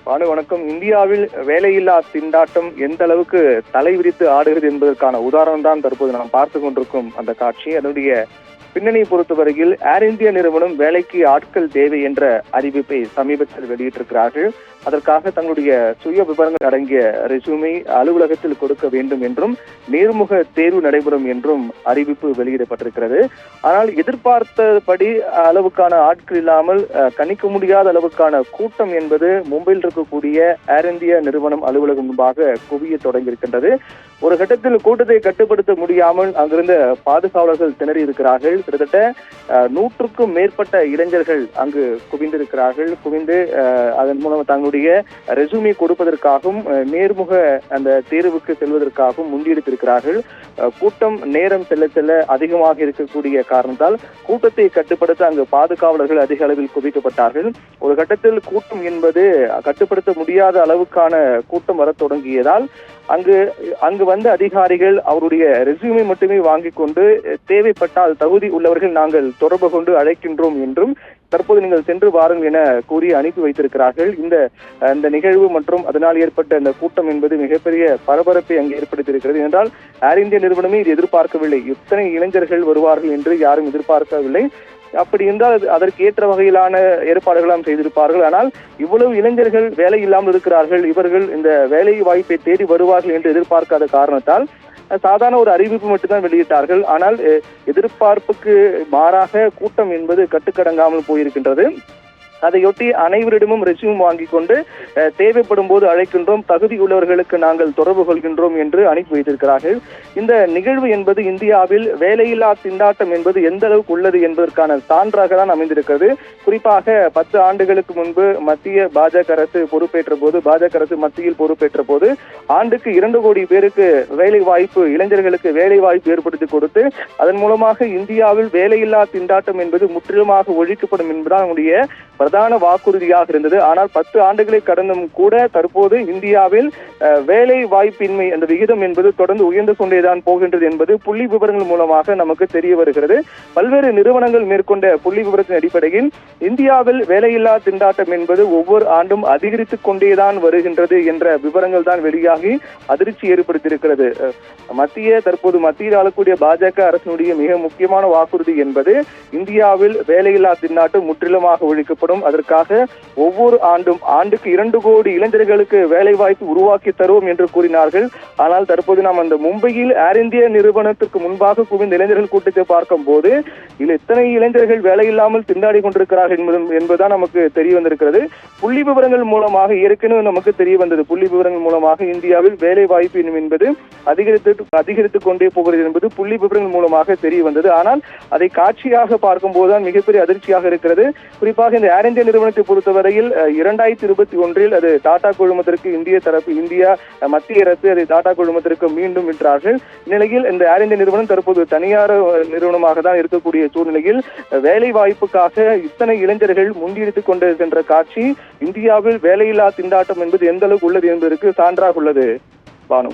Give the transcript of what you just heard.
வணக்கம். இந்தியாவில் வேலையில்லா திண்டாட்டம் எந்த அளவுக்கு தலைவிரித்து ஆடுகிறது என்பதற்கான உதாரணம் தான் தற்போது நாம் பார்த்து கொண்டிருக்கும் அந்த காட்சி. அதனுடைய பின்னணியை பொறுத்தவரையில் ஏர் இந்தியா நிறுவனம் வேலைக்கு ஆட்கள் தேவை என்ற அறிவிப்பை சமீபத்தில் வெளியிட்டிருக்கிறார்கள். அதற்காக தங்களுடைய சுய விவரங்கள் அடங்கிய ரெஸ்யூமை அலுவலகத்தில் கொடுக்க வேண்டும் என்றும் நேர்முக தேர்வு நடைபெறும் என்றும் அறிவிப்பு வெளியிடப்பட்டிருக்கிறது. ஆனால் எதிர்பார்த்தபடி அளவுக்கான ஆட்கள் இல்லாமல் கணிக்க முடியாத அளவுக்கான கூட்டம் என்பது மும்பையில் இருக்கக்கூடிய ஏர் இந்தியா நிறுவனம் அலுவலகம் முன்பாக குவிய தொடங்கியிருக்கின்றது. ஒரு கட்டத்தில் கூட்டத்தை கட்டுப்படுத்த முடியாமல் அங்கிருந்த பாதுகாவலர்கள் திணறி இருக்கிறார்கள். கிட்டத்தட்ட 100க்கும் மேற்பட்ட இளைஞர்கள் அங்கு குவிந்திருக்கிறார்கள். குவிந்து அதன் மூலம் தங்களுடைய ரெஸ்யூமை கொடுப்பதற்காகவும் நேர்முக அந்த தேர்வுக்கு செல்வதற்காகவும் முண்டியெடுத்திருக்கிறார்கள். கூட்டம் நேரம் செல்ல செல்ல அதிகமாக இருக்கக்கூடிய காரணத்தால் கூட்டத்தை கட்டுப்படுத்த அங்கு பாதுகாவலர்கள் அதிக அளவில் குவிக்கப்பட்டார்கள். ஒரு கட்டத்தில் கூட்டம் என்பது கட்டுப்படுத்த முடியாத அளவுக்கான கூட்டம் வர தொடங்கியதால் அங்கு வந்த அதிகாரிகள் அவருடைய ரெஸ்யூமை மட்டுமே வாங்கிக் கொண்டு தேவைப்பட்டால் தகுதி உள்ளவர்கள் நாங்கள் தொடர்பு கொண்டு அழைக்கின்றோம் என்றும் தற்போது நீங்கள் சென்று வாருங்கள் என கூறி அனுப்பி வைத்திருக்கிறார்கள். இந்த நிகழ்வு மற்றும் அதனால் ஏற்பட்ட இந்த கூட்டம் என்பது மிகப்பெரிய பரபரப்பை அங்கு ஏற்படுத்தியிருக்கிறது. என்றால் ஏர் இந்தியா நிறுவனமே இது எதிர்பார்க்கவில்லை. இத்தனை இளைஞர்கள் வருவார்கள் என்று யாரும் எதிர்பார்க்கவில்லை. அப்படி என்றால் அதற்கு ஏற்ற வகையிலான ஏற்பாடுகளாம் செய்திருப்பார்கள். ஆனால் இவ்வளவு இளைஞர்கள் வேலை இல்லாமல் இருக்கிறார்கள், இவர்கள் இந்த வேலை வாய்ப்பை தேடி வருவார்கள் என்று எதிர்பார்க்காத காரணத்தால் சாதாரண ஒரு அறிவிப்பு மட்டும்தான் வெளியிட்டார்கள். ஆனால் எதிர்பார்ப்புக்கு மாறாக கூட்டம் என்பது கட்டுக்கடங்காமல் போயிருக்கின்றது. அதையொட்டி அனைவரிடமும் ரெஸ்யூம் வாங்கிக் கொண்டு தேவைப்படும் போது அழைக்கின்றோம், தகுதி உள்ளவர்களுக்கு நாங்கள் தொடர்பு கொள்கின்றோம் என்று அனுப்பி வைத்திருக்கிறார்கள். இந்த நிகழ்வு என்பது இந்தியாவில் வேலையில்லா திண்டாட்டம் என்பது எந்த அளவுக்கு உள்ளது என்பதற்கான சான்றாக தான் அமைந்திருக்கிறது. குறிப்பாக 10 ஆண்டுகளுக்கு முன்பு மத்திய பாஜக அரசு பொறுப்பேற்ற போது, பாஜக அரசு மத்தியில் பொறுப்பேற்ற போது ஆண்டுக்கு 2 கோடி பேருக்கு வேலை வாய்ப்பு, இளைஞர்களுக்கு வேலை வாய்ப்பு ஏற்படுத்தி கொடுத்து அதன் மூலமாக இந்தியாவில் வேலையில்லா திண்டாட்டம் என்பது முற்றிலுமாக ஒழிக்கப்படும் என்பதுதான் நம்முடைய பிரதான வாக்குறுதியாக இருந்தது. ஆனால் 10 ஆண்டுகளை கடந்தும் கூட தற்போது இந்தியாவில் வேலை வாய்ப்பின்மை அந்த விகிதம் என்பது தொடர்ந்து உயர்ந்து கொண்டேதான் போகின்றது என்பது புள்ளி விவரங்கள் மூலமாக நமக்கு தெரிய வருகிறது. பல்வேறு நிறுவனங்கள் மேற்கொண்ட புள்ளி விவரத்தின் அடிப்படையில் இந்தியாவில் வேலையில்லா திண்டாட்டம் என்பது ஒவ்வொரு ஆண்டும் அதிகரித்துக் கொண்டேதான் வருகின்றது என்ற விவரங்கள் தான் வெளியாகி அதிர்ச்சி ஏற்படுத்தியிருக்கிறது. தற்போது மத்தியில் ஆளக்கூடிய பாஜக அரசினுடைய மிக முக்கியமான வாக்குறுதி என்பது இந்தியாவில் வேலையில்லா திண்டாட்டம் முற்றிலுமாக ஒழிக்கப்படும். அதற்காக ஒவ்வொரு ஆண்டுக்கு 2 கோடி இளைஞர்களுக்கு வேலை வாய்ப்பு உருவாக்கி தருவோம் என்று கூறினார்கள். ஆனால் தற்போது நாம் அந்த மும்பையில் ஏர் இந்தியா நிறுவனத்திற்கு முன்பாக குவிந்த இளைஞர்கள் கூட்டத்தை பார்க்கும் போது இதில் எத்தனை இளைஞர்கள் வேலையில்லாமல் திண்டாடி கொண்டிருக்கிறார்கள் என்பதுதான் நமக்கு தெரிய வந்திருக்கிறது. புள்ளி விவரங்கள் மூலமாக ஏற்கனவே நமக்கு தெரிய வந்தது. புள்ளி விவரங்கள் மூலமாக இந்தியாவில் வேலை வாய்ப்பு என்பது அதிகரித்துக் கொண்டே போகிறது என்பது புள்ளி விவரங்கள் மூலமாக தெரிய வந்தது. ஆனால் அதை காட்சியாக பார்க்கும் போதுதான் மிகப்பெரிய அதிர்ச்சியாக இருக்கிறது. குறிப்பாக இந்த ஏர் இந்தியா நிறுவனத்தை பொறுத்தவரையில் 2021 அது டாடா குழுமத்திற்கு இந்தியா மத்திய அரசு அதை டாடா குழுமத்திற்கு மீண்டும் விட்டார்கள். இந்நிலையில் இந்த ஏர் இந்தியா நிறுவனம் தற்போது தனியார் நிறுவனமாக தான் இருக்கக்கூடிய சூழ்நிலையில் வேலை வாய்ப்புக்காக இத்தனை இளைஞர்கள் முண்டியடித்துக் கொண்டிருக்கின்ற காட்சி இந்தியாவில் வேலையில்லா திண்டாட்டம் என்பது எந்த அளவுக்கு உள்ளது என்பதற்கு சான்றாக உள்ளது. பானு.